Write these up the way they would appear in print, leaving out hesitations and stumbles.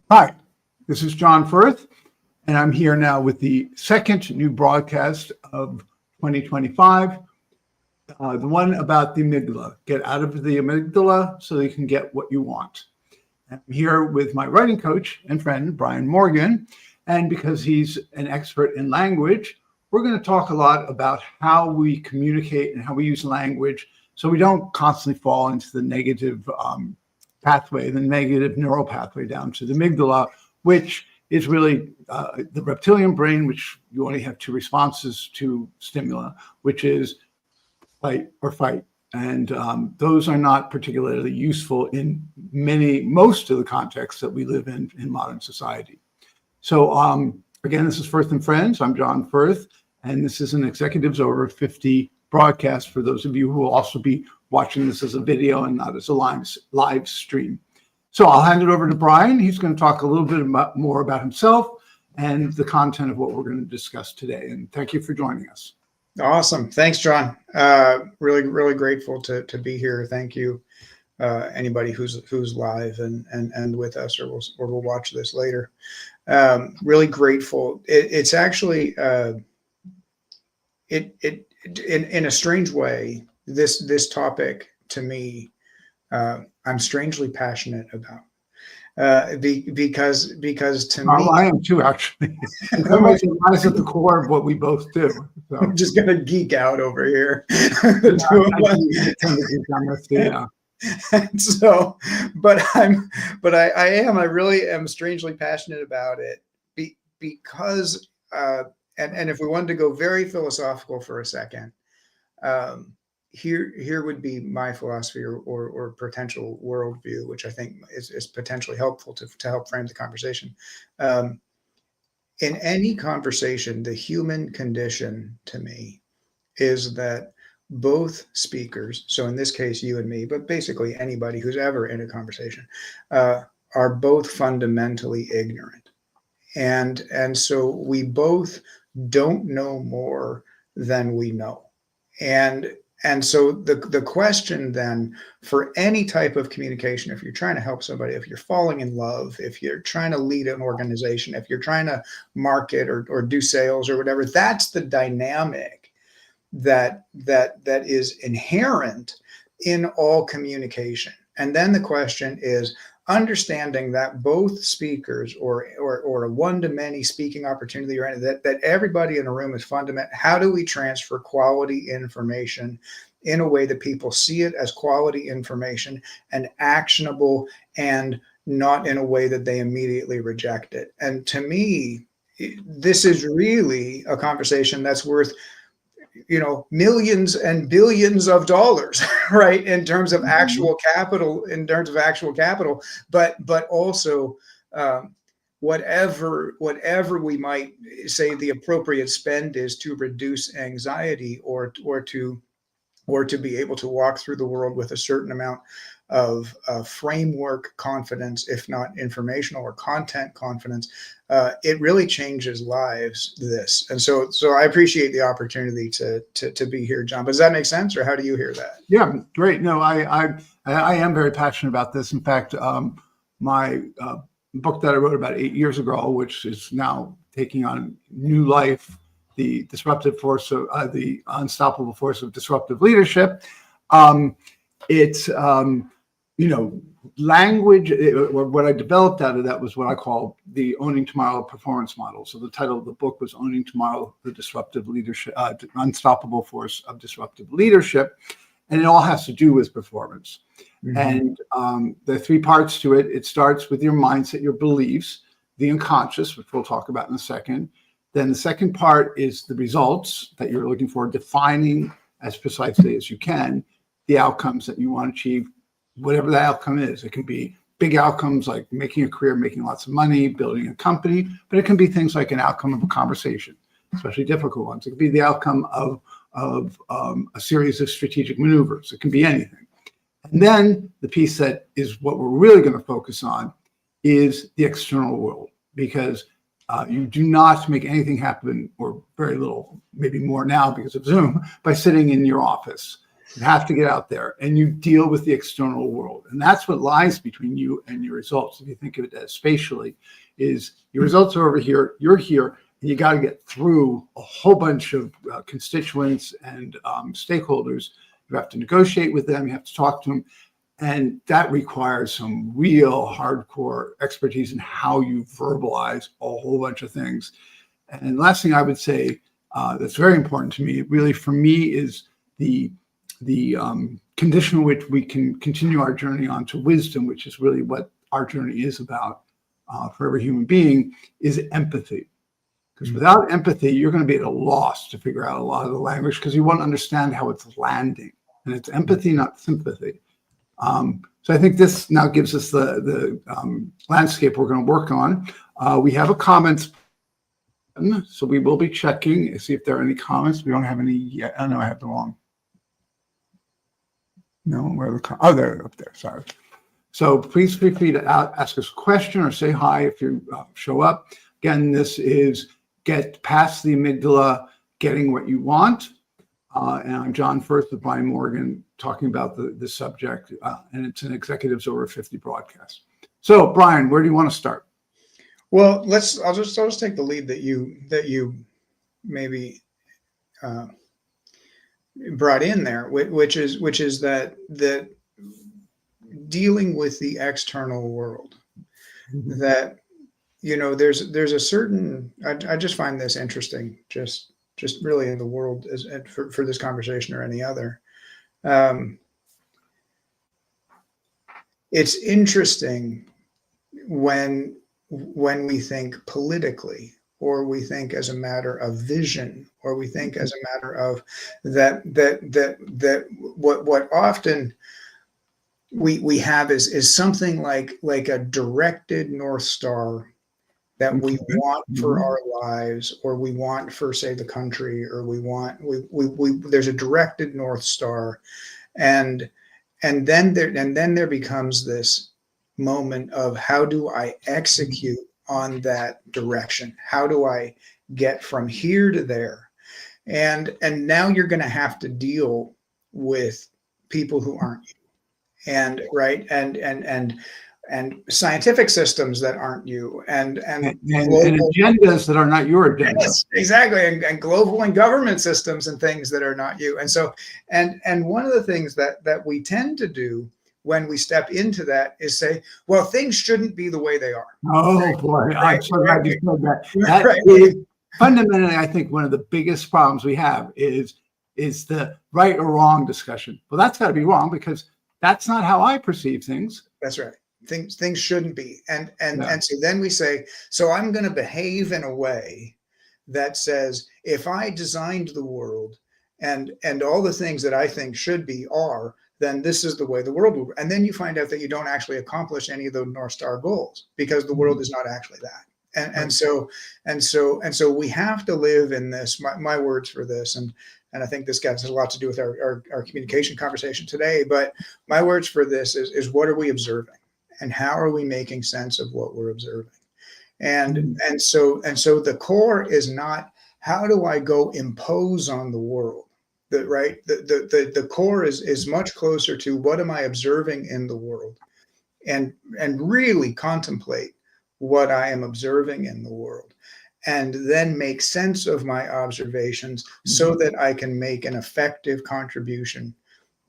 Hi, this is John Firth, and I'm here now with the second new broadcast of 2025, the one about the amygdala. Get out of the amygdala so you can get what you want. I'm here with my writing coach and friend, Brian Morgan, and because he's an expert in language, we're going to talk a lot about how we communicate and how we use language so we don't constantly fall into the negative pathway, the negative neural pathway down to the amygdala, which is really the reptilian brain, which you only have two responses to stimuli, which is fight or fight. And those are not particularly useful in most of the contexts that we live in modern society. So again, this is Firth and Friends. I'm John Firth, and this is an Executives Over 50 broadcast for those of you who will also be watching this as a video and not as a live stream. So I'll hand it over to Brian. He's going to talk a little bit more about himself and the content of what we're going to discuss today. And thank you for joining us. Awesome. Thanks, John. Really grateful to be here. Thank you. Anybody who's live and with us or will watch this later. Really grateful. It's actually in a strange way, this topic to me, I'm strangely passionate about, because to me, I am too, actually. It lies at the core of what we both do. So. I'm just gonna geek out over here. So, I really am strangely passionate about it because, and if we wanted to go very philosophical for a second, here would be my philosophy or potential worldview, which I think is potentially helpful to help frame the conversation. In any conversation, the human condition to me is that both speakers, so in this case, you and me, but basically anybody who's ever in a conversation, are both fundamentally ignorant. And so we both don't know more than we know. And so the question then for any type of communication, if you're trying to help somebody, if you're falling in love, if you're trying to lead an organization, if you're trying to market or do sales or whatever, that's the dynamic that is inherent in all communication. And then the question is understanding that both speakers or a one-to-many speaking opportunity or that everybody in a room is fundamental. How do we transfer quality information in a way that people see it as quality information and actionable, and not in a way that they immediately reject it? And to me, this is really a conversation that's worth millions and billions of dollars, right? In terms of actual capital, but also whatever we might say the appropriate spend is to reduce anxiety or to be able to walk through the world with a certain amount of framework confidence, if not informational or content confidence. It really changes lives, this. And so I appreciate the opportunity to be here, John. But does that make sense, or how do you hear that? Yeah, great. No, I am very passionate about this. In fact, my book that I wrote about 8 years ago, which is now taking on new life, the unstoppable force of disruptive leadership. It's language, what I developed out of that was what I call the Owning Tomorrow performance model. So the title of the book was Owning Tomorrow, the Disruptive Leadership, Unstoppable Force of Disruptive Leadership. And it all has to do with performance. Mm-hmm. And there are three parts to it. It starts with your mindset, your beliefs, the unconscious, which we'll talk about in a second. Then the second part is the results that you're looking for, defining as precisely as you can the outcomes that you want to achieve, whatever the outcome is. It can be big outcomes like making a career, making lots of money, building a company, but it can be things like an outcome of a conversation, especially difficult ones. It could be the outcome of a series of strategic maneuvers. It can be anything. And then the piece that is what we're really going to focus on is the external world, because you do not make anything happen, or very little, maybe more now because of Zoom, by sitting in your office. You have to get out there and you deal with the external world. And that's what lies between you and your results. If you think of it as spatially, is your results are over here, you're here, and you got to get through a whole bunch of constituents and stakeholders. You have to negotiate with them, you have to talk to them. And that requires some real hardcore expertise in how you verbalize a whole bunch of things. And the last thing I would say that's very important to me, really for me, is the condition in which we can continue our journey on to wisdom, which is really what our journey is about for every human being, is empathy. Because without empathy, you're going to be at a loss to figure out a lot of the language because you won't understand how it's landing. And it's empathy, not sympathy. So I think this now gives us the landscape we're going to work on. We have a comments button, so we will be checking, see if there are any comments. We don't have any yet. Oh, no, I have the wrong. No, where are the they're up there, sorry. So please feel free to ask us a question or say hi if you show up. Again, this is Get Past the Amygdala, Getting What You Want. And I'm John Firth with Brian Morgan talking about the subject, and it's an Executives Over 50 broadcast. So, Brian, where do you want to start? Well, I'll just take the lead that you maybe brought in there, which is that dealing with the external world, that there's a certain, I just find this interesting, just really in the world for this conversation or any other. It's interesting when we think politically, or we think as a matter of vision, or we think as a matter of that what often we have is something like a directed North Star that we want for our lives, or we want for, say, the country, or we there's a directed North Star, and then there becomes this moment of, how do I execute on that direction? How do I get from here to there? And now you're going to have to deal with people who aren't you, and right, and scientific systems that aren't you, and agendas that are not your agenda. Yes, exactly, and global and government systems and things that are not you. And so, and one of the things that we tend to do when we step into that is say, well, things shouldn't be the way they are. Oh boy, I'm so glad you said that. That Right. is fundamentally, I think, one of the biggest problems we have is the right or wrong discussion. Well, that's got to be wrong, because that's not how I perceive things. That's right. Things shouldn't be. And so then we say, so I'm going to behave in a way that says, if I designed the world and all the things that I think should be are, then this is the way the world will. And then you find out that you don't actually accomplish any of the North Star goals, because the world is not actually that. And so we have to live in this, my words for this, and I think this has a lot to do with our communication conversation today, but my words for this is what are we observing? And how are we making sense of what we're observing? And so the core is not, how do I go impose on the world? The core is much closer to, what am I observing in the world? And really contemplate what I am observing in the world, and then make sense of my observations so that I can make an effective contribution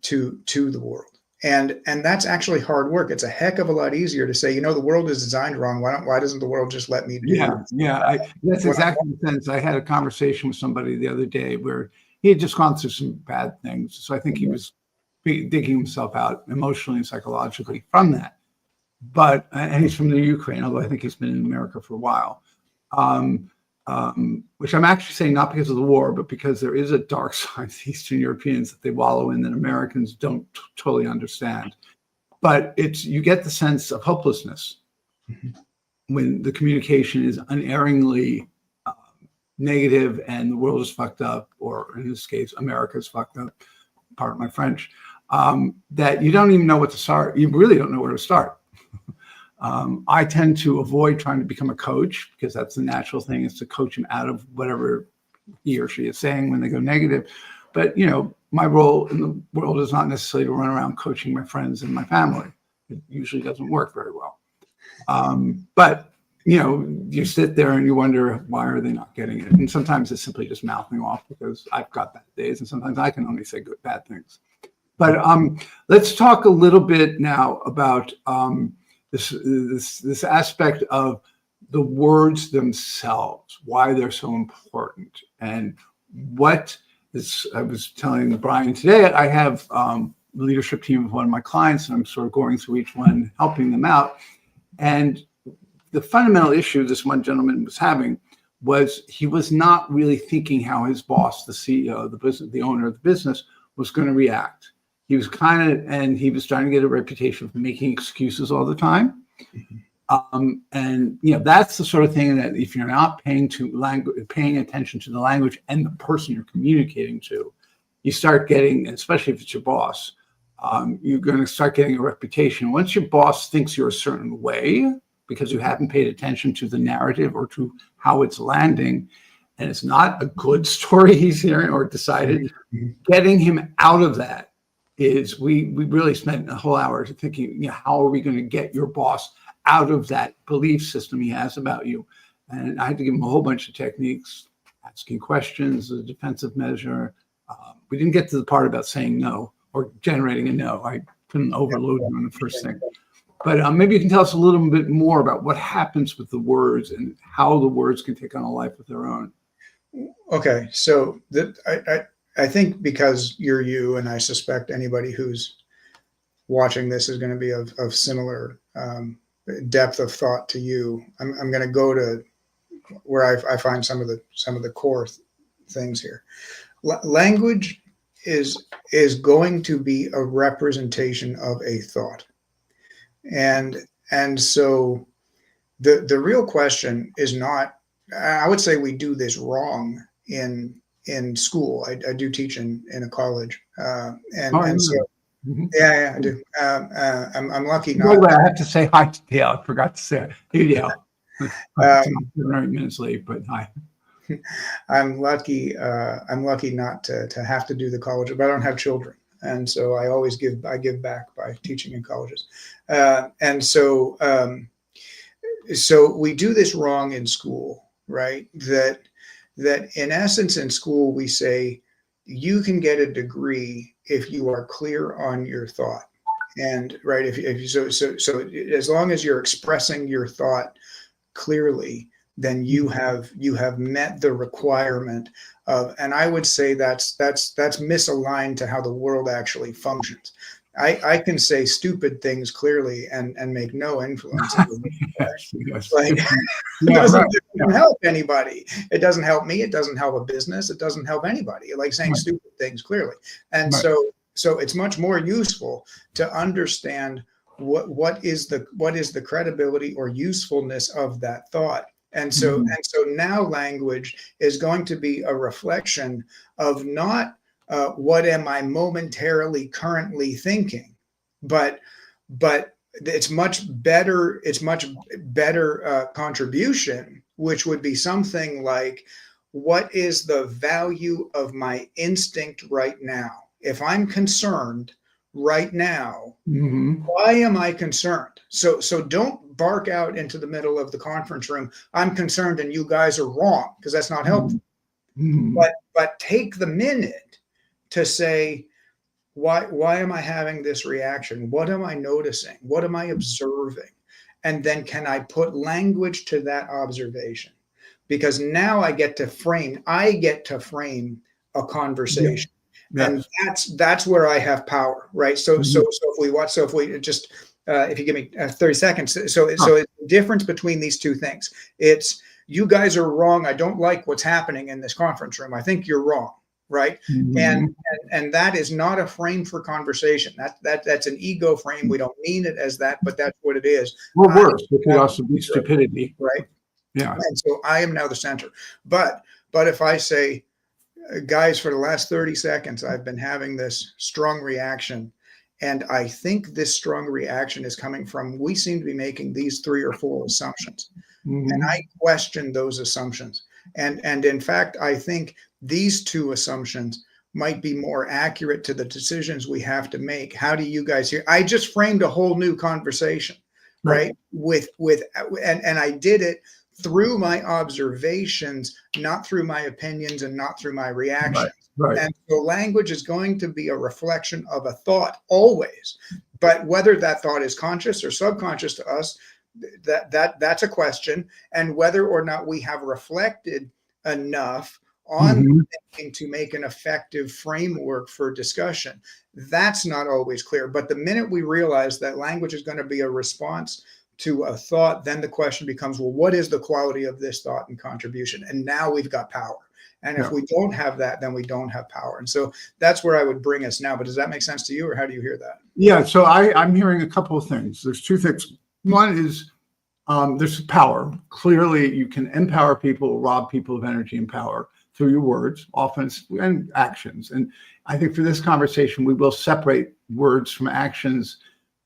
to the world. And that's actually hard work. It's a heck of a lot easier to say, the world is designed wrong. Why doesn't the world just let me do it? Yeah. That's exactly the sense. I had a conversation with somebody the other day where he had just gone through some bad things. So I think he was digging himself out emotionally and psychologically from that. And he's from the Ukraine, although I think he's been in America for a while. Which I'm actually saying not because of the war, but because there is a dark side to Eastern Europeans that they wallow in that Americans don't totally understand. But you get the sense of hopelessness when the communication is unerringly negative and the world is fucked up, or in this case, America's fucked up, pardon my French, that you don't even know what to start. You really don't know where to start. I tend to avoid trying to become a coach, because that's the natural thing, is to coach him out of whatever he or she is saying when they go negative. But, my role in the world is not necessarily to run around coaching my friends and my family. It usually doesn't work very well. But you sit there and you wonder, why are they not getting it? And sometimes it's simply just mouthing off because I've got bad days, and sometimes I can only say bad things. But let's talk a little bit now about this aspect of the words themselves, why they're so important, and what this. I was telling Brian today, I have the leadership team of one of my clients, and I'm sort of going through each one, helping them out. And the fundamental issue this one gentleman was having was he was not really thinking how his boss, the CEO, the business, the owner of the business, was going to react. He was he was trying to get a reputation for making excuses all the time. And that's the sort of thing that if you're not paying attention to the language and the person you're communicating to, you start getting, especially if it's your boss, you're going to start getting a reputation. Once your boss thinks you're a certain way because you haven't paid attention to the narrative or to how it's landing, and it's not a good story he's hearing or decided, getting him out of that is, we really spent a whole hour thinking, how are we going to get your boss out of that belief system he has about you? And I had to give him a whole bunch of techniques, asking questions, a defensive measure. We didn't get to the part about saying no or generating a no. I couldn't overload him on the first thing. But maybe you can tell us a little bit more about what happens with the words and how the words can take on a life of their own. Okay, so I think because you're you, and I suspect anybody who's watching this is going to be of similar depth of thought to you. I'm going to go to where I find some of the core things here. Language is going to be a representation of a thought, and so the real question is not. I would say we do this wrong in school. I do teach in a college, and so. Mm-hmm. Yeah, I do. I'm lucky not. By the way, I have to say hi to Dale. I forgot to say it. Hey, Dale. 9 minutes late, but hi. I'm lucky. I'm lucky not to have to do the college, but I don't have children, and so I always give back by teaching in colleges, and so we do this wrong in school, right? That in essence in school we say you can get a degree if you are clear on your thought, and right, if so as long as you're expressing your thought clearly, then you have met the requirement of, and I would say that's misaligned to how the world actually functions. I can say stupid things clearly and make no influence. Yes. Like, it doesn't help anybody. It doesn't help me. It doesn't help a business. It doesn't help anybody. Like saying stupid things clearly. And so it's much more useful to understand what is the credibility or usefulness of that thought. And so now language is going to be a reflection of not what am I momentarily currently thinking, but it's much better contribution, which would be something like, what is the value of my instinct right now? If I'm concerned right now, why am I concerned? So don't bark out into the middle of the conference room, I'm concerned and you guys are wrong, because that's not helpful. But take the minute to say, why am I having this reaction? What am I noticing? What am I observing? And then can I put language to that observation? Because now I get to frame a conversation. And that's where I have power, right? So if you give me 30 seconds, so it's the difference between these two things. It's, you guys are wrong. I don't like what's happening in this conference room. I think you're wrong. Right. And that is not a frame for conversation. That's an ego frame. We don't mean it as that, but that's what it is. Or worse, it could also be stupidity. Right. Yeah. And so I am now the center. But if I say, guys, for the last 30 seconds, I've been having this strong reaction, and I think this strong reaction is coming from, we seem to be making these 3 or 4 assumptions. And I question those assumptions. And in fact, I think these 2 assumptions might be more accurate to the decisions we have to make. How do you guys hear? I just framed a whole new conversation, right? And I did it through my observations, not through my opinions and not through my reactions. Right. And so language is going to be a reflection of a thought always. But whether that thought is conscious or subconscious to us, that's a question. And whether or not we have reflected enough on thinking to make an effective framework for discussion, that's not always clear. But the minute we realize that language is going to be a response to a thought, then the question becomes, well, what is the quality of this thought and contribution? And now we've got power. And if we don't have that, then we don't have power. And so that's where I would bring us now. But does that make sense to you, or how do you hear that? Yeah, so I'm hearing a couple of things. There's two things. One is there's power. Clearly, you can empower people, rob people of energy and power through your words, often, and actions. And I think for this conversation, we will separate words from actions,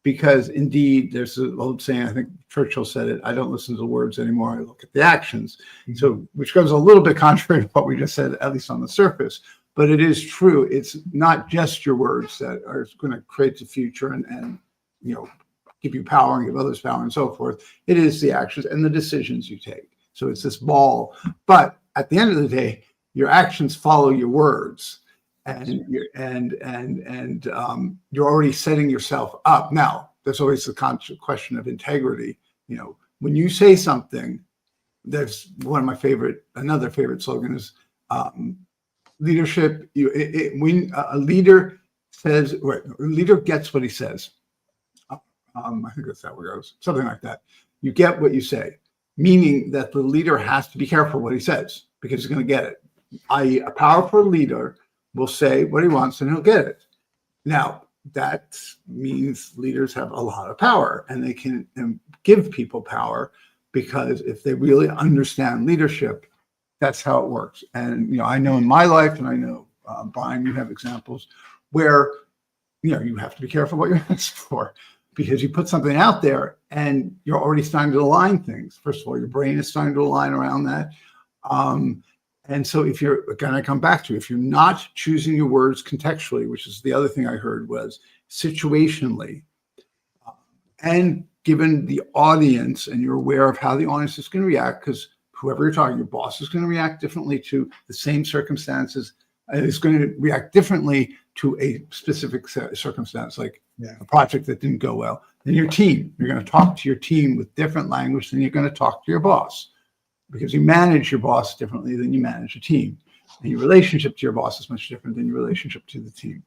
because indeed, there's an old saying, I think Churchill said it, I don't listen to the words anymore, I look at the actions. So, which goes a little bit contrary to what we just said, at least on the surface. But it is true. It's not just your words that are going to create the future and give you power and give others power and so forth. It is the actions and the decisions you take. So it's this ball. But at the end of the day, your actions follow your words. And you're already setting yourself up. Now, there's always the question of integrity. When you say something, there's another favorite slogan is leadership. When a leader says, a leader gets what he says. I think that's how it goes. Something like that. You get what you say, meaning that the leader has to be careful what he says, because he's going to get it. I.e., a powerful leader will say what he wants and he'll get it. Now, that means leaders have a lot of power, and they can give people power, because if they really understand leadership, that's how it works. And, I know in my life, and I know, Brian, you have examples where, you have to be careful what you ask for, because you put something out there and you're already starting to align things. First of all, your brain is starting to align around that. And so if you're, again, I come back to, if you're not choosing your words contextually, which is the other thing I heard, was situationally, and given the audience, and you're aware of how the audience is going to react, because whoever you're talking, your boss is going to react differently to the same circumstances, is going to react differently to a specific circumstance, like a project that didn't go well. Then your team, you're going to talk to your team with different language than you're going to talk to your boss, because you manage your boss differently than you manage a team. And your relationship to your boss is much different than your relationship to the team.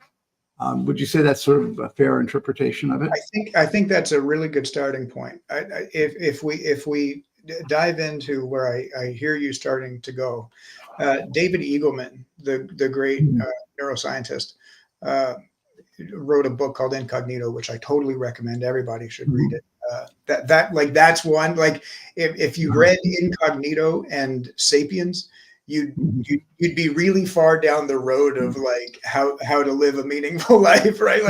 Would you say that's sort of a fair interpretation of it? I think that's a really good starting point. If we dive into where I hear you starting to go, David Eagleman, the great neuroscientist, wrote a book called Incognito, which I totally recommend. Everybody should read it. That's one. Like if you read Incognito and Sapiens, you'd be really far down the road of like how to live a meaningful life, right?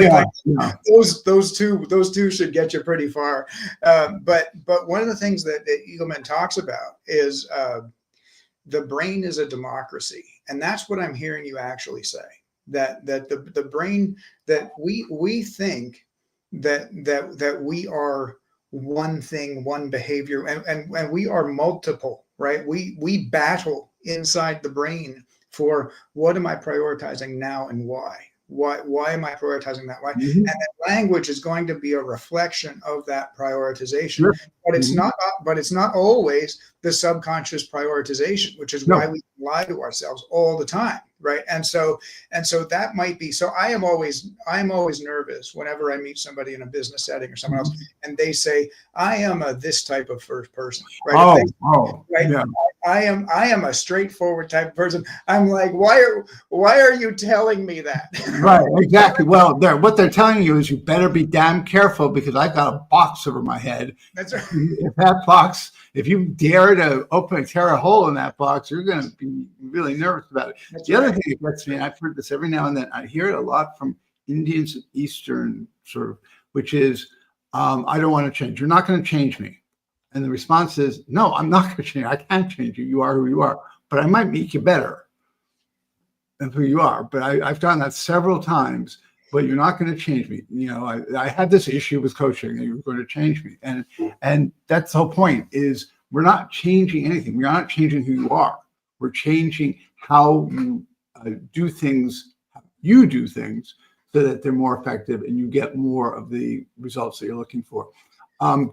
Those two should get you pretty far. But one of the things that Eagleman talks about is the brain is a democracy, and that's what I'm hearing you actually say. That the brain, that we think that we are one thing, one behavior, and we are multiple, right? We battle inside the brain for what am I prioritizing now and why? Why am I prioritizing that? Why? And that language is going to be a reflection of that prioritization. But it's not always the subconscious prioritization, which is why we lie to ourselves all the time, right? And so that might be. So I am always nervous whenever I meet somebody in a business setting or someone else, and they say, "I am this type of first person," right? Right. Yeah. I am a straightforward type of person. I'm like, why are you telling me that? Right, exactly. Well, what they're telling you is you better be damn careful, because I've got a box over my head. That's right. If that box, if you dare to tear a hole in that box, you're going to be really nervous about it. That's the other thing that gets me, and I've heard this every now and then, I hear it a lot from Indians and Eastern sort of, which is, I don't want to change. You're not going to change me. And the response is, no, I'm not going to change you. I can't change you. You are who you are, but I might make you better. and who you are. But I've done that several times. But you're not going to change me. I had this issue with coaching, and you were going to change me, and that's the whole point. Is we're not changing anything. We're not changing who you are. We're changing how you do things. How you do things so that they're more effective, and you get more of the results that you're looking for.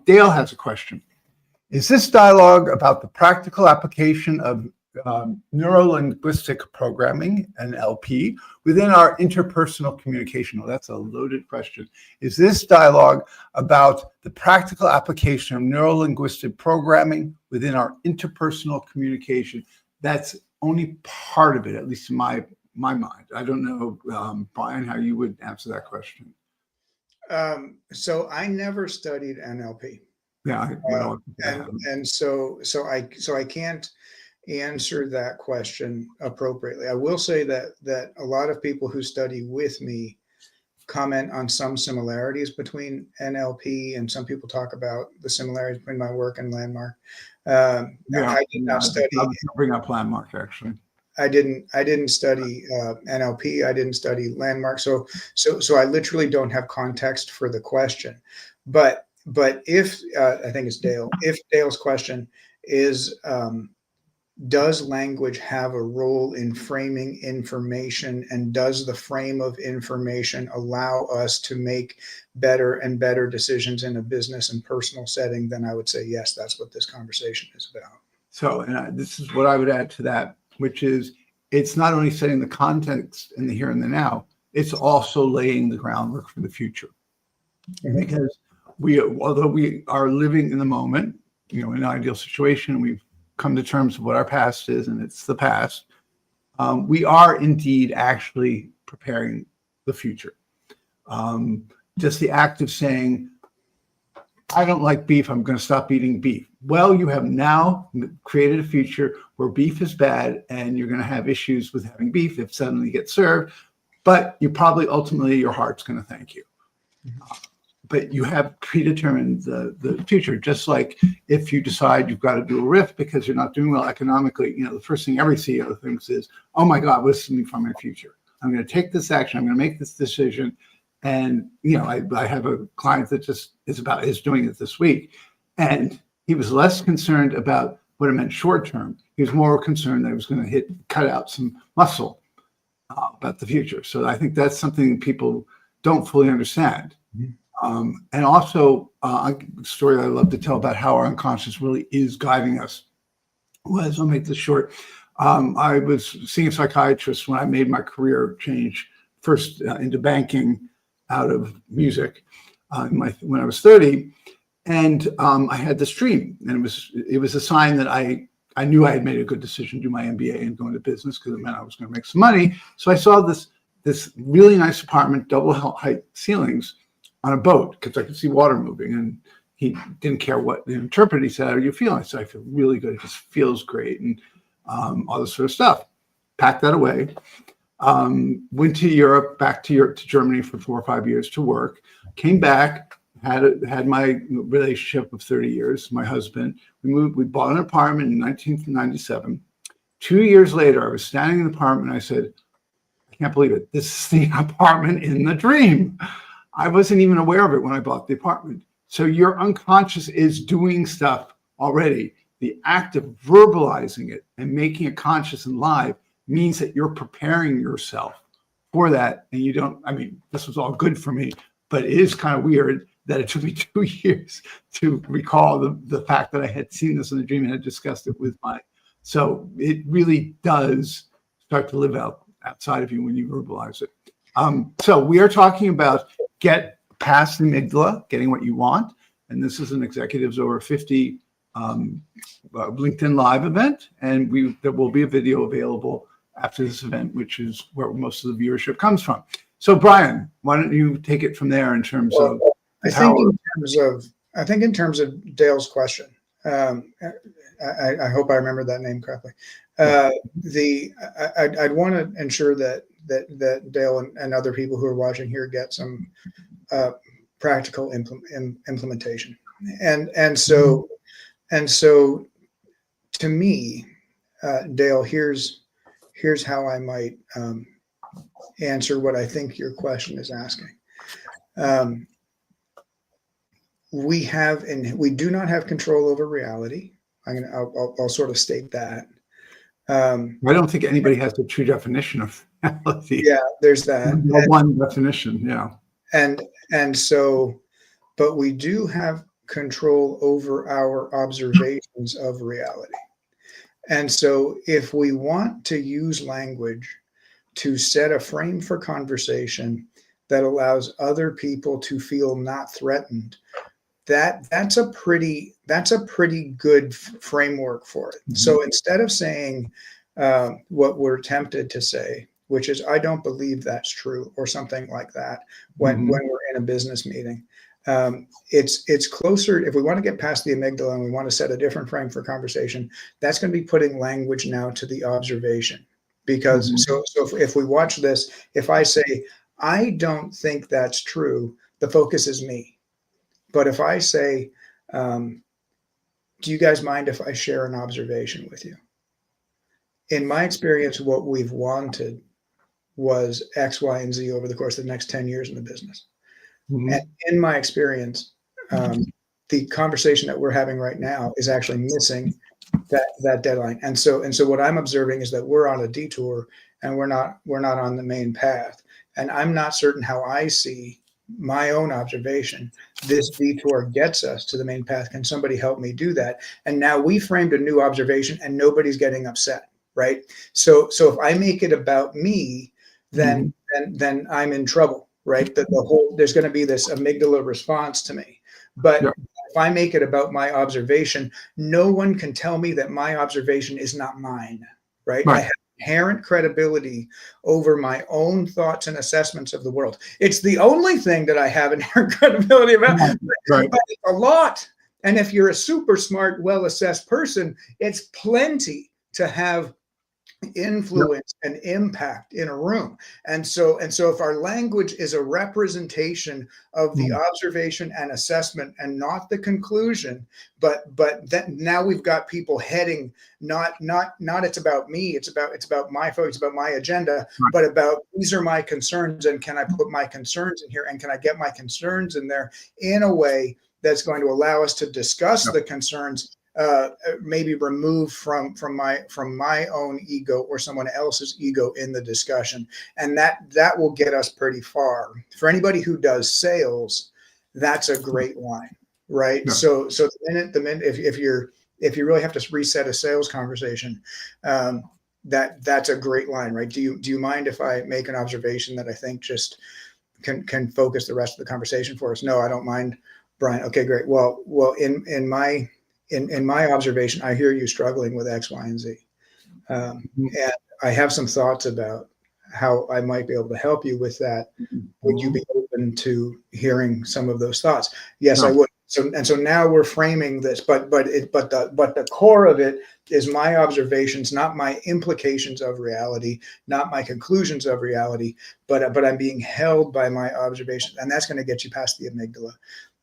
Dale has a question. Is this dialogue about the practical application of neuro-linguistic programming, NLP, within our interpersonal communication? Well, that's a loaded question. Is this dialogue about the practical application of neuro-linguistic programming within our interpersonal communication? That's only part of it, at least in my mind. I don't know, Brian, how you would answer that question. So I never studied NLP. Yeah, and so I can't answer that question appropriately. I will say that a lot of people who study with me comment on some similarities between NLP, and some people talk about the similarities between my work and Landmark. I did not study. I was gonna bring up Landmark, actually. I didn't study NLP. I didn't study Landmark. So I literally don't have context for the question. But if I think it's Dale, if Dale's question is, does language have a role in framing information, and does the frame of information allow us to make better and better decisions in a business and personal setting, then I would say yes, that's what this conversation is about. So, and this is what I would add to that, which is it's not only setting the context in the here and the now, it's also laying the groundwork for the future. Mm-hmm. Because although we are living in the moment, in an ideal situation, we've come to terms with what our past is, and it's the past. We are indeed actually preparing the future. Just the act of saying, I don't like beef, I'm going to stop eating beef. Well, you have now created a future where beef is bad, and you're going to have issues with having beef if suddenly it gets served, but you probably ultimately your heart's going to thank you. But you have predetermined the future. Just like if you decide you've got to do a RIF because you're not doing well economically, the first thing every CEO thinks is, oh my God, what's going to be for my future? I'm going to take this action. I'm going to make this decision. And, I have a client that just is doing it this week. And he was less concerned about what it meant short term. He was more concerned that he was going to cut out some muscle about the future. So I think that's something people don't fully understand. Mm-hmm. And also, a story that I love to tell about how our unconscious really is guiding us was, I'll make this short. I was seeing a psychiatrist when I made my career change first into banking out of music when I was 30. And I had this dream, and it was a sign that I knew I had made a good decision to do my MBA and go into business, because it meant I was going to make some money. So I saw this really nice apartment, double height ceilings, on a boat, because I could see water moving, and he didn't care what the interpreter. He said, "How are you feeling?" I said, "I feel really good. It just feels great," and all this sort of stuff. Packed that away. Went to Europe, back to Germany for 4 or 5 years to work. Came back, had my relationship of 30 years. My husband. We bought an apartment in 1997. 2 years later, I was standing in the apartment. And I said, "I can't believe it. This is the apartment in the dream." I wasn't even aware of it when I bought the apartment. So your unconscious is doing stuff already. The act of verbalizing it and making it conscious and live means that you're preparing yourself for that. And this was all good for me, but it is kind of weird that it took me 2 years to recall the fact that I had seen this in the dream and had discussed it with so it really does start to live outside of you when you verbalize it. So we are talking about get past the amygdala, getting what you want. And this is an Executives Over 50 LinkedIn Live event. And there will be a video available after this event, which is where most of the viewership comes from. So Brian, why don't you take it from there in terms of I think in terms of Dale's question, I hope I remember that name correctly. I'd want to ensure that Dale and other people who are watching here get some practical implementation. And so to me, Dale, here's here's how I might answer what I think your question is asking. We do not have control over reality. I'll sort of state that. I don't think anybody has the true definition of reality. Yeah, there's that. One definition, yeah. And so, but we do have control over our observations of reality. And so if we want to use language to set a frame for conversation that allows other people to feel not threatened, that's a pretty good framework for it. Mm-hmm. So instead of saying what we're tempted to say, which is I don't believe that's true, or something like that, when we're in a business meeting, it's closer. If we want to get past the amygdala and we want to set a different frame for conversation, that's going to be putting language now to the observation. Because so if we watch this, if I say I don't think that's true, the focus is me. But if I say, do you guys mind if I share an observation with you? In my experience, what we've wanted was X, Y, and Z over the course of the next 10 years in the business. Mm-hmm. And in my experience, the conversation that we're having right now is actually missing that deadline. And so what I'm observing is that we're on a detour and we're not on the main path. And I'm not certain how I see my own observation this detour gets us to the main path. Can somebody help me do that? And now we framed a new observation and nobody's getting upset, right? So if I make it about me, then I'm in trouble, right? There's going to be this amygdala response to me. But if I make it about my observation, no one can tell me that my observation is not mine, right? I have inherent credibility over my own thoughts and assessments of the world. It's the only thing that I have inherent credibility about, but it's a lot. And if you're a super smart, well-assessed person, it's plenty to have influence and impact in a room. And so if our language is a representation of the observation and assessment and not the conclusion, but then now we've got people heading not it's about me, it's about my folks, about my agenda, but about these are my concerns, and can I put my concerns in here, and can I get my concerns in there in a way that's going to allow us to discuss the concerns, maybe removed from my own ego or someone else's ego in the discussion. And that will get us pretty far. For anybody who does sales, that's a great line, right? Yeah. So the minute if you really have to reset a sales conversation, that's a great line, right? Do you mind if I make an observation that I think just can focus the rest of the conversation for us? No, I don't mind, Brian. Okay, great. Well, in my observation, I hear you struggling with X, Y, and Z. And I have some thoughts about how I might be able to help you with that. Would you be open to hearing some of those thoughts? Yes, I would. So now we're framing this, but the core of it is my observations, not my implications of reality, not my conclusions of reality, but I'm being held by my observations, and that's going to get you past the amygdala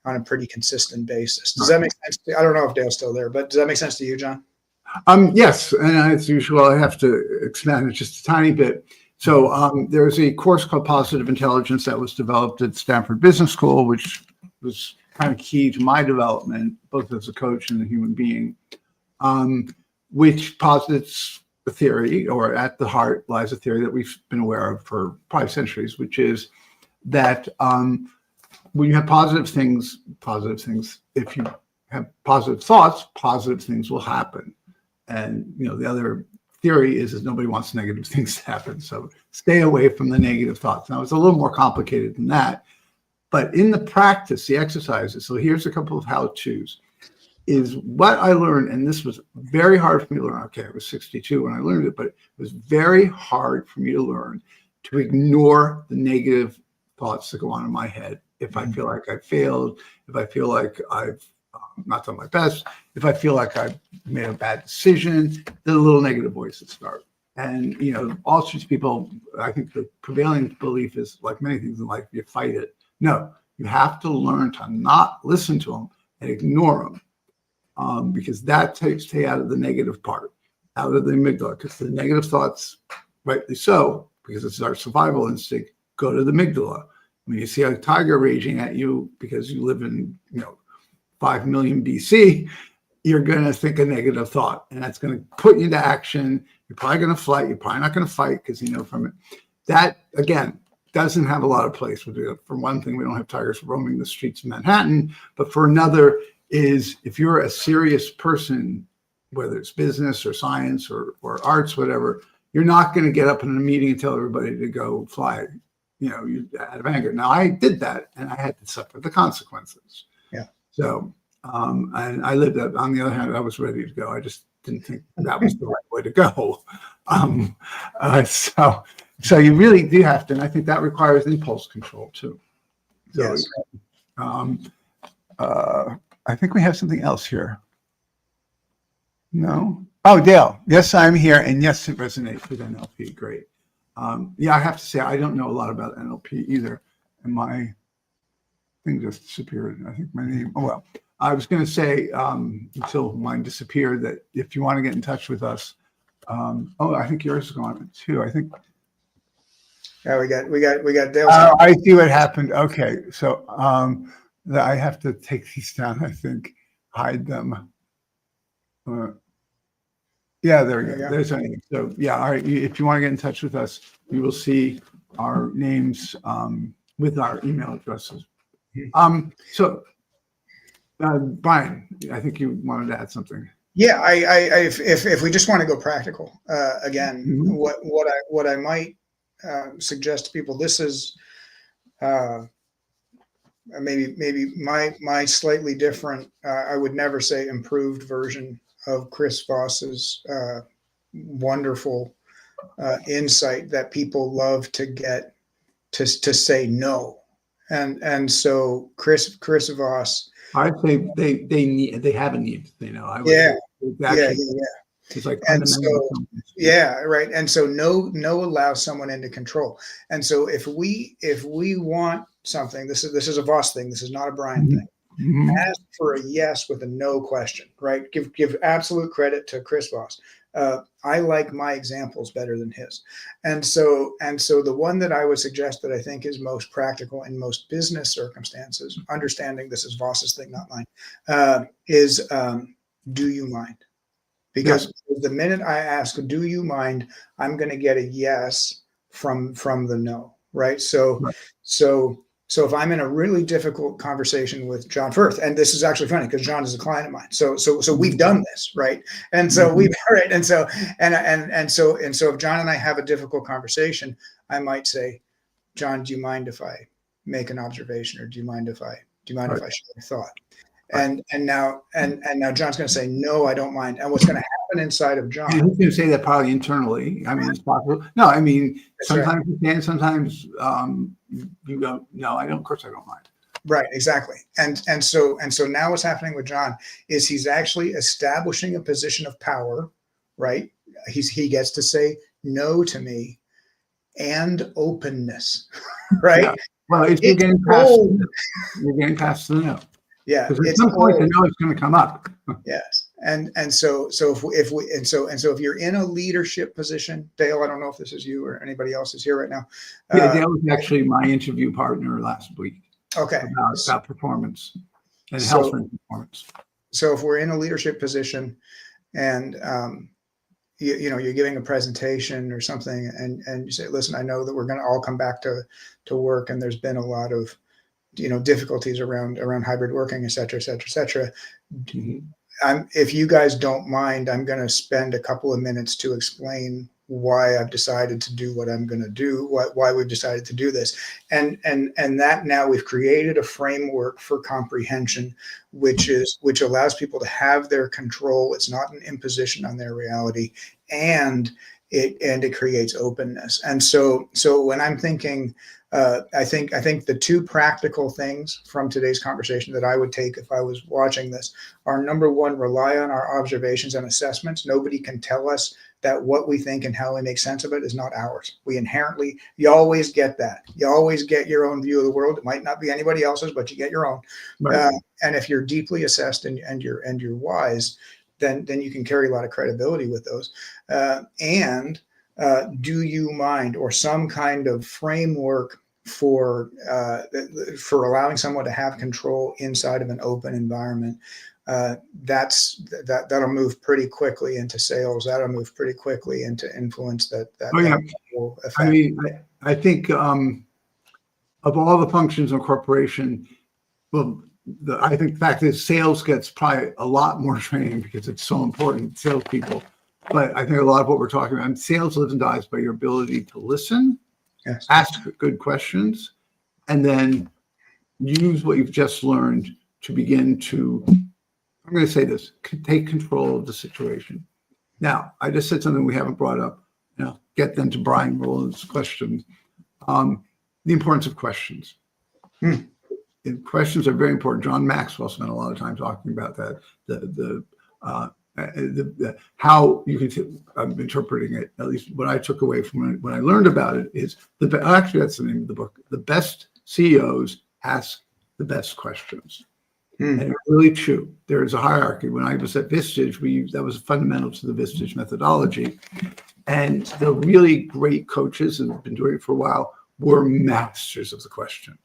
on a pretty consistent basis. Does that make sense? I don't know if Dale's still there, but does that make sense to you, John? Yes, and as usual, I have to expand it just a tiny bit. So there's a course called Positive Intelligence that was developed at Stanford Business School, which was kind of key to my development, both as a coach and a human being, which posits a theory, or at the heart lies a theory that we've been aware of for probably centuries, which is that when you have positive things, if you have positive thoughts, positive things will happen. And, the other theory is nobody wants negative things to happen. So stay away from the negative thoughts. Now, it's a little more complicated than that. But in the practice, the exercises, so here's a couple of how-tos, is what I learned, and this was very hard for me to learn. Okay, I was 62 when I learned it, but it was very hard for me to learn to ignore the negative thoughts that go on in my head. If I feel like I failed, if I feel like I've not done my best, if I feel like I've made a bad decision, the little negative voices start. And, all sorts of people, I think the prevailing belief is, like many things in life, you fight it. No, you have to learn to not listen to them and ignore them, because that takes you out of the negative part, out of the amygdala, because the negative thoughts rightly so, because it's our survival instinct, go to the amygdala. When you see a tiger raging at you because you live in, 5 million BC, you're going to think a negative thought, and that's going to put you into action. You're probably going to flight. You're probably not going to fight because you know from it. That, again, doesn't have a lot of place. For one thing, we don't have tigers roaming the streets of Manhattan. But for another is if you're a serious person, whether it's business or science or arts, whatever, you're not going to get up in a meeting and tell everybody to go fly, out of anger. Now, I did that, and I had to suffer the consequences. Yeah. So, and I lived that. On the other hand, I was ready to go. I just didn't think that was the right way to go. So you really do have to, and I think that requires impulse control too. So, yes. I think we have something else here. No? Oh, Dale. Yes, I'm here, and yes, it resonates with NLP. Great. Yeah, I have to say I don't know a lot about NLP either, and my thing just disappeared. I think my name. Oh well. I was going to say until mine disappeared that if you want to get in touch with us. I think yours is gone too. I think. Yeah, we got Dale. I see what happened. Okay, so I have to take these down. I think hide them. Yeah, there we go. There's anything. So yeah, all right. If you want to get in touch with us, you will see our names with our email addresses. So Brian, I think you wanted to add something. Yeah, if we just want to go practical, again, what I might suggest to people, this is maybe my slightly different, I would never say improved version of Chris Voss's wonderful insight that people love to get to say no, and so Chris Voss. I'd say they have a need. I would yeah. It's like and so right. And so no allows someone into control. And so if we want something, this is a Voss thing. This is not a Brian thing. Mm-hmm. Ask for a yes with a no question. Right. Give absolute credit to Chris Voss. I like my examples better than his. And so the one that I would suggest that I think is most practical in most business circumstances, understanding this is Voss's thing, not mine, is do you mind? Because the minute I ask, do you mind, I'm going to get a yes from the no, right? So if I'm in a really difficult conversation with John Firth, and this is actually funny because John is a client of mine, so we've done this, right? And so we've right, and so if John and I have a difficult conversation, I might say, John, do you mind if I make an observation, or do you mind if I share a thought? And now John's going to say, no, I don't mind. And what's going to happen inside of John? He's going to say that probably internally. I mean, it's possible. No, I mean, sometimes you can, sometimes you go, no, I don't. Of course, I don't mind. Right, exactly. And so now what's happening with John is he's actually establishing a position of power, right? He gets to say no to me, and openness, right? Yeah. Well, if you're getting past the no. Yeah, because at some point the no is going to come up. Yes, and so if you're in a leadership position, Dale, I don't know if this is you or anybody else is here right now. Yeah, Dale was actually my interview partner last week. Okay, about performance and health and performance. So if we're in a leadership position, and you're giving a presentation or something, and you say, listen, I know that we're going to all come back to work, and there's been a lot of difficulties around hybrid working, et cetera, et cetera, et cetera. Mm-hmm. If you guys don't mind, I'm going to spend a couple of minutes to explain why I've decided to do what I'm going to do, why we've decided to do this. And that now we've created a framework for comprehension, which allows people to have their control. It's not an imposition on their reality, and it creates openness. And so when I'm thinking, I think the two practical things from today's conversation that I would take if I was watching this are, number one, rely on our observations and assessments. Nobody can tell us that what we think and how we make sense of it is not ours. You always get that. You always get your own view of the world. It might not be anybody else's, but you get your own. Right. And if you're deeply assessed and you're wise, then you can carry a lot of credibility with those. And do you mind, or some kind of framework for allowing someone to have control inside of an open environment. That'll move pretty quickly into sales. That'll move pretty quickly into influence that Oh yeah. will affect. I mean, I think of all the functions of a corporation, well, I think the fact is sales gets probably a lot more training because it's so important, salespeople. But I think a lot of what we're talking about, sales lives and dies by your ability to listen, Yes. ask good questions, and then use what you've just learned to begin to, I'm going to say this, take control of the situation. Now, I just said something we haven't brought up. Get them to Brian Rowland's question. The importance of questions. Questions are very important. John Maxwell spent a lot of time talking about that. How you can. I'm interpreting it. At least what I took away from it when I learned about it is actually that's the name of the book. The best CEOs ask the best questions. And it's really true. There is a hierarchy. When I was at Vistage, that was fundamental to the Vistage methodology. And the really great coaches who have been doing it for a while were masters of the question.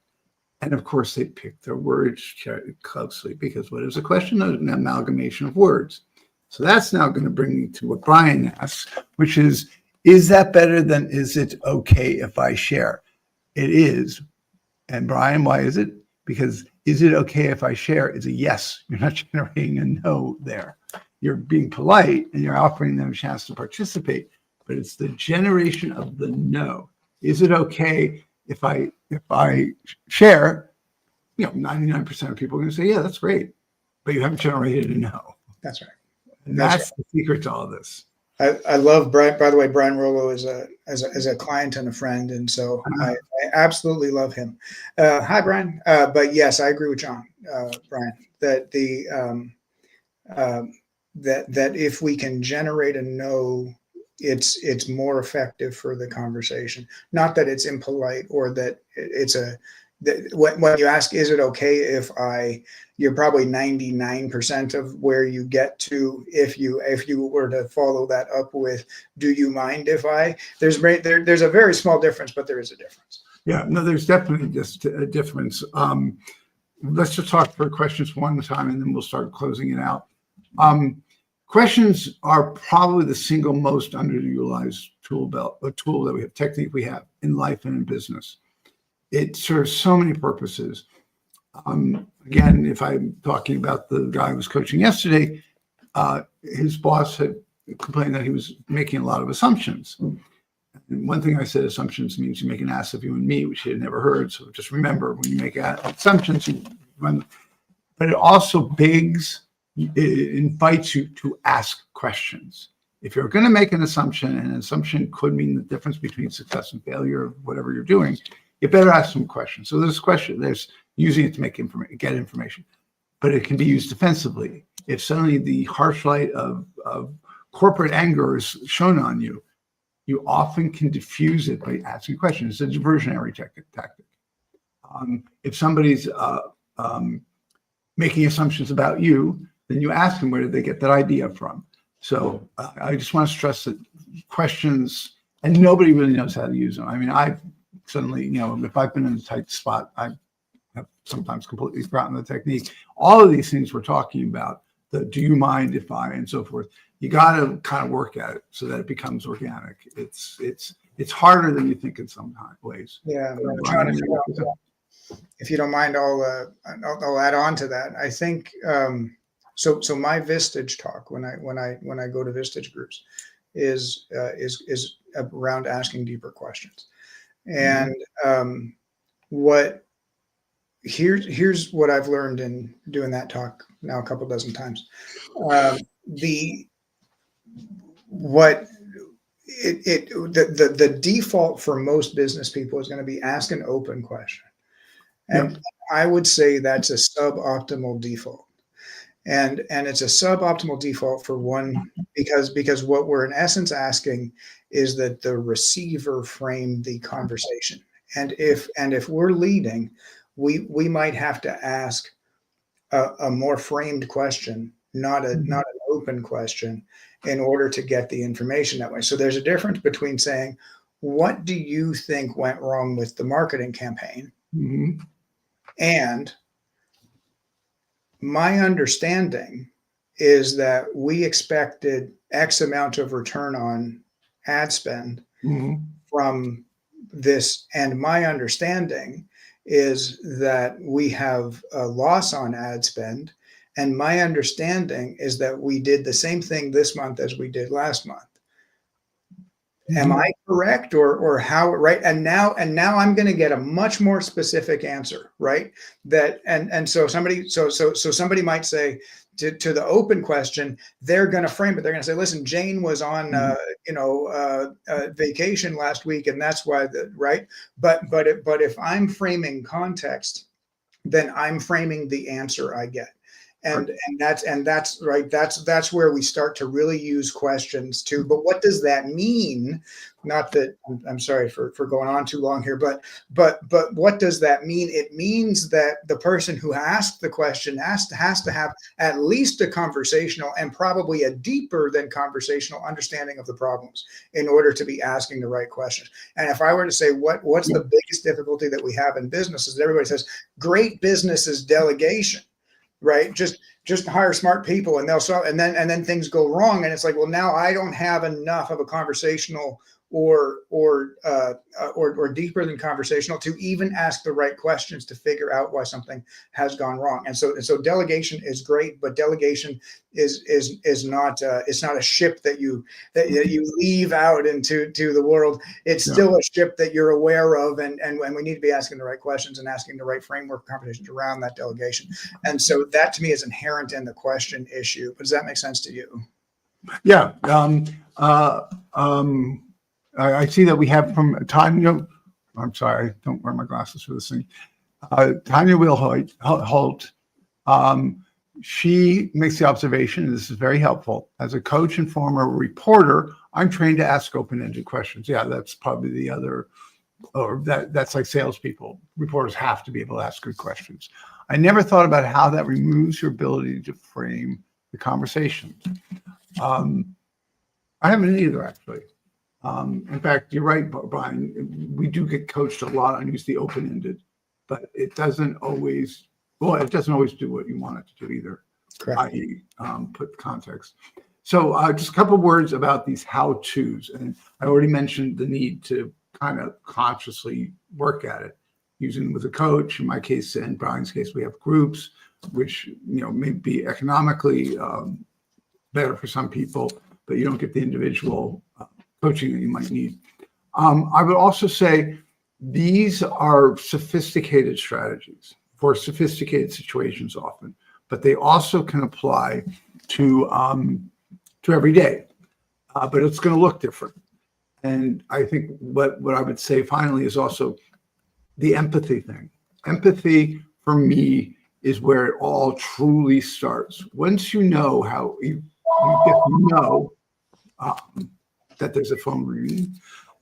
And of course, they picked their words closely because what is a question? An amalgamation of words. So that's now going to bring me to what Brian asks, which is that better than is it okay if I share? It is. And Brian, why is it? Because is it okay if I share is a yes. You're not generating a no there. You're being polite and you're offering them a chance to participate, but it's the generation of the no. Is it okay if I share? 99% of people are going to say, yeah, that's great, but you haven't generated a no. That's right. And that's the secret to all this. I love Brian. By the way, Brian Rollo is a client and a friend, and so I absolutely love him. Hi, Brian. But yes, I agree with John, Brian, that that if we can generate a no, it's more effective for the conversation. Not that it's impolite or that it's when you ask, is it okay if you're probably 99% of where you get to if you were to follow that up with, do you mind if there's a very small difference, but there is a difference. Yeah, no, there's definitely just a difference. Let's just talk for questions one time and then we'll start closing it out. Questions are probably the single most underutilized tool that we have, technique we have in life and in business. It serves so many purposes. Again, if I'm talking about the guy I was coaching yesterday, his boss had complained that he was making a lot of assumptions. And one thing I said, assumptions means you make an ass of you and me, which he had never heard. So just remember, when you make assumptions, but it also invites you to ask questions. If you're going to make an assumption, and an assumption could mean the difference between success and failure of whatever you're doing, you better ask some questions. So there's using it to get information, but it can be used defensively. If suddenly the harsh light of corporate anger is shown on you, you often can diffuse it by asking questions. It's a diversionary tactic. If somebody's making assumptions about you, then you ask them, where did they get that idea from? So I just want to stress that questions, and nobody really knows how to use them. I mean, I've suddenly, if I've been in a tight spot, I have sometimes completely forgotten the technique. All of these things we're talking about, the do you mind if I, and so forth, you got to kind of work at it so that it becomes organic. It's harder than you think in some ways. Yeah, John, if you don't mind, I'll add on to that. I think so. My Vistage talk when I go to Vistage groups is around asking deeper questions. And here's what I've learned in doing that talk now a couple dozen times. The default for most business people is going to be ask an open question, and I would say that's a suboptimal default. And it's a suboptimal default for one, because what we're in essence asking is that the receiver frame the conversation. And if we're leading, we might have to ask a more framed question, not an open question in order to get the information that way. So there's a difference between saying, what do you think went wrong with the marketing campaign? Mhm. And my understanding is that we expected X amount of return on ad spend Mhm. from this. And my understanding is that we have a loss on ad spend. And my understanding is that we did the same thing this month as we did last month. Am Mhm. I correct, or how, right? And now I'm going to get a much more specific answer, right? That and so somebody might say to the open question, they're going to frame it. They're going to say, listen, Jane was on Mhm. vacation last week, and that's why right. But if I'm framing context, then I'm framing the answer I get. Right. And that's right. That's where we start to really use questions too. But what does that mean? Not that I'm sorry for going on too long here, but what does that mean? It means that the person who asked the question has to have at least a conversational and probably a deeper than conversational understanding of the problems in order to be asking the right questions. And if I were to say what's Yeah. the biggest difficulty that we have in business, is everybody says great business is delegation, right? Just hire smart people and they'll solve, and then things go wrong, and it's like, well, now I don't have enough of a conversational or deeper than conversational to even ask the right questions to figure out why something has gone wrong. And so delegation is great, but delegation is not it's not a ship that you leave out into the world. It's Yeah. still a ship that you're aware of, and we need to be asking the right questions and asking the right framework conversations around that delegation. And so that to me is inherent in the question issue. But does that make sense to you? Yeah. I see that we have from Tanya. I'm sorry, I don't wear my glasses for this thing. Tanya Wilholt. She makes the observation, and this is very helpful. As a coach and former reporter, I'm trained to ask open-ended questions. Yeah, that's probably the other, or that's like salespeople. Reporters have to be able to ask good questions. I never thought about how that removes your ability to frame the conversation. I haven't either, actually. In fact, you're right, Brian. We do get coached a lot on use the open-ended, but it doesn't always do what you want it to do either, Correct. i.e. Put context. So just a couple of words about these how-tos. And I already mentioned the need to kind of consciously work at it, using with a coach. In my case, in Brian's case, we have groups, which may be economically better for some people, but you don't get the individual coaching that you might need. I would also say these are sophisticated strategies for sophisticated situations often, but they also can apply to every day, but it's going to look different. And I think what I would say finally is also the empathy thing. Empathy for me is where it all truly starts. Once you know how you get to know that there's a phone ringing,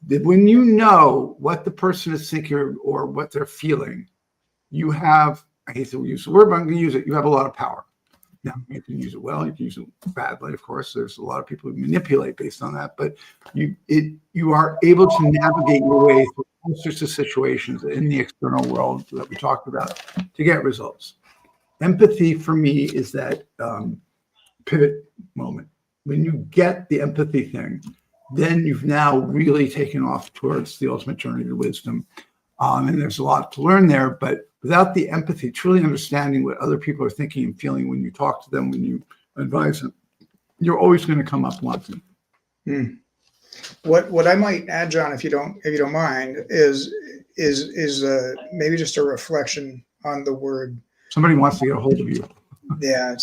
that when you know what the person is thinking or what they're feeling, you have, I hate to use the word, but I'm going to use it, you have a lot of power. Now, you can use it well, you can use it badly, of course. There's a lot of people who manipulate based on that, but you are able to navigate your way through all sorts of situations in the external world that we talked about to get results. Empathy for me is that pivot moment. When you get the empathy thing, then you've now really taken off towards the ultimate journey to wisdom. And there's a lot to learn there, but without the empathy, truly understanding what other people are thinking and feeling when you talk to them, when you advise them, you're always going to come up wanting. What I might add, John, if you don't mind, is maybe just a reflection on the word. Somebody wants to get a hold of you. Yeah,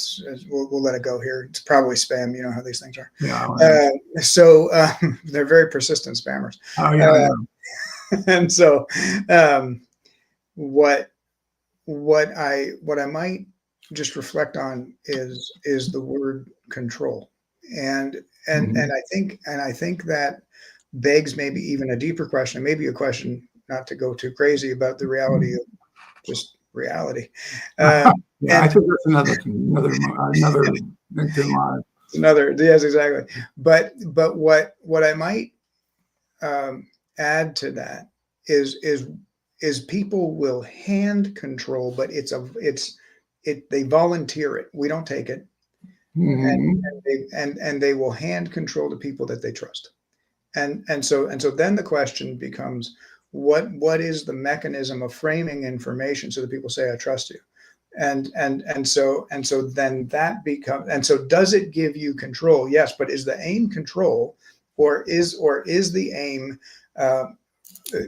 we'll let it go here. It's probably spam. You know how these things are. Yeah. So they're very persistent spammers. Oh yeah. And so what I might just reflect on is the word control, and I think that begs maybe even a deeper question, maybe a question not to go too crazy about the reality of just reality. Yeah, I think that's another LinkedIn Live. another, yes, exactly. But what I might add to that is people will hand control, but they volunteer it. We don't take it, Mhm. and they will hand control to people that they trust. And so then the question becomes, what is the mechanism of framing information so that people say, I trust you? And so then that becomes, and so does it give you control? Yes, but is the aim control, or is the aim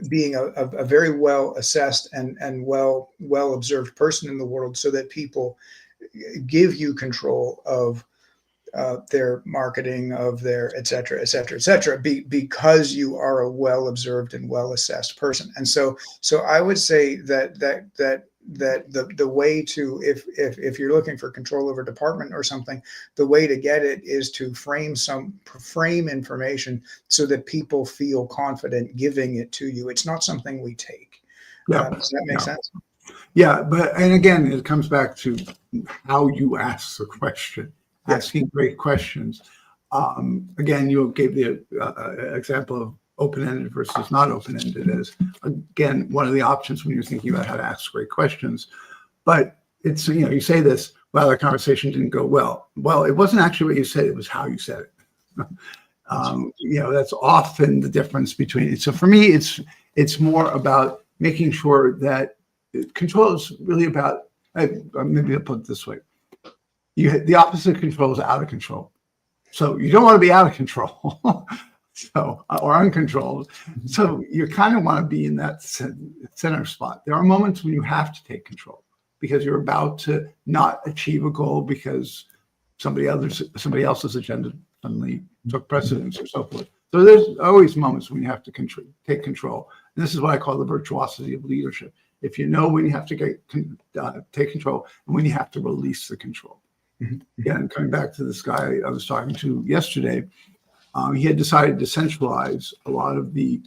being a very well assessed and well observed person in the world, so that people give you control of their marketing, of their et cetera, et cetera, et cetera, because you are a well observed and well assessed person. And so I would say that the way to, if you're looking for control over department or something, the way to get it is to frame information so that people feel confident giving it to you. It's not something we take. Yeah. Does that make sense? Yeah, and again, it comes back to how you ask the question. Yes. Asking great questions. Again, you gave the example of open-ended versus not open-ended as, again, one of the options when you're thinking about how to ask great questions. But it's, you say this, well, the conversation didn't go well. Well, it wasn't actually what you said, it was how you said it. That's often the difference between it. So for me, it's more about making sure that control is really about, maybe I'll put it this way. The opposite of control is out of control. So you don't want to be out of control, or uncontrolled. So you kind of want to be in that center spot. There are moments when you have to take control because you're about to not achieve a goal because somebody else's agenda suddenly took precedence or so forth. So there's always moments when you have to take control. And this is what I call the virtuosity of leadership. If you know when you have to take control and when you have to release the control. Again, coming back to this guy I was talking to yesterday, he had decided to centralize a lot of the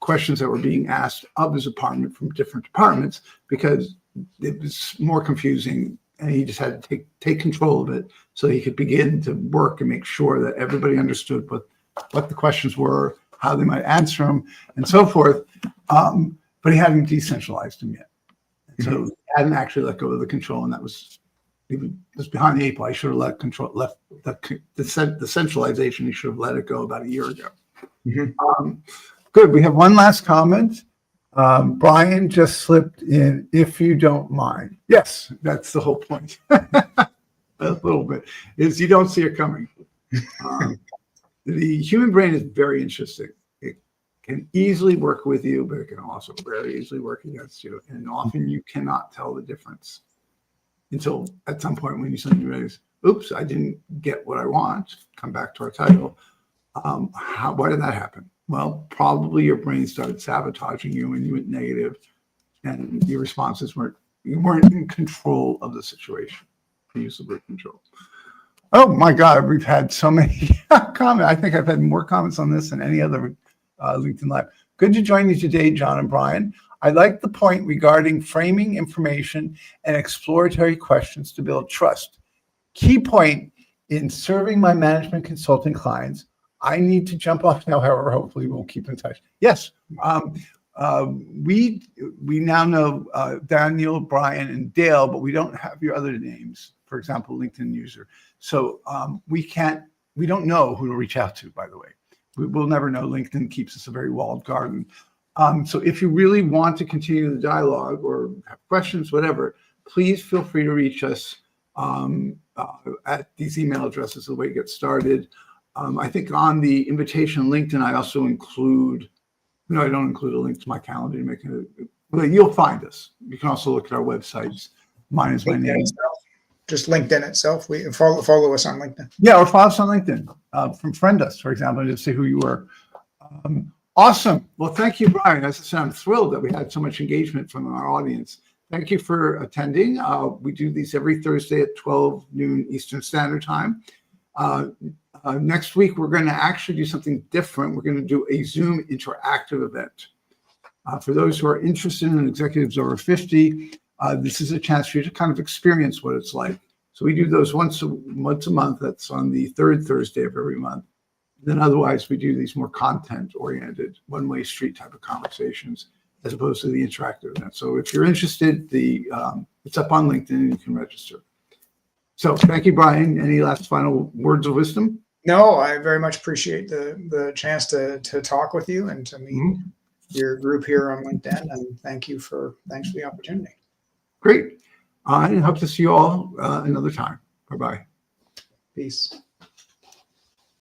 questions that were being asked of his department from different departments because it was more confusing, and he just had to take control of it so he could begin to work and make sure that everybody understood what the questions were, how they might answer them, and so forth. But he hadn't decentralized them yet. And so he hadn't actually let go of the control, and that was behind the eight ball. He should have left the centralization. He should have let it go about a year ago. Good. We have one last comment. Brian just slipped in, if you don't mind. Yes, that's the whole point. A little bit is you don't see it coming. The human brain is very interesting. It can easily work with you, but it can also very easily work against you. And often you cannot tell the difference until at some point when you suddenly realize, oops, I didn't get what I want. Come back to our title. Why did that happen? Well, probably your brain started sabotaging you and you went negative, and your responses you weren't in control of the situation. To use the word control. Oh my God, we've had so many comments. I think I've had more comments on this than any other LinkedIn Live. Good to join you today, John and Brian. I like the point regarding framing information and exploratory questions to build trust. Key point in serving my management consulting clients. I need to jump off now, however, hopefully we'll keep in touch. Yes, we now know Daniel, Brian, and Dale, but we don't have your other names. For example, LinkedIn user. So we don't know who to reach out to, by the way. We'll never know. LinkedIn keeps us a very walled garden. So if you really want to continue the dialogue or have questions, whatever, please feel free to reach us at these email addresses, the way to get started. I think on the invitation LinkedIn, I also include, I don't include a link to my calendar to make it, but you'll find us. You can also look at our websites. Mine is my name. Just LinkedIn itself. We follow us on LinkedIn. Yeah, or follow us on LinkedIn. Friend us, for example, to see who you were. Awesome. Well, thank you, Brian. As I said, I'm thrilled that we had so much engagement from our audience. Thank you for attending. We do these every Thursday at 12 noon Eastern Standard Time. Next week, we're going to actually do something different. We're going to do a Zoom interactive event. For those who are interested in executives over 50, this is a chance for you to kind of experience what it's like So we do those once a month. That's on the third Thursday of every month. Then otherwise, we do these more content-oriented, one-way street type of conversations, as opposed to the interactive event. So if you're interested, it's up on LinkedIn and you can register. So thank you, Brian. Any last final words of wisdom? No, I very much appreciate the chance to talk with you and to meet your group here on LinkedIn. And thanks for the opportunity. Great. I hope to see you all another time. Bye-bye. Peace.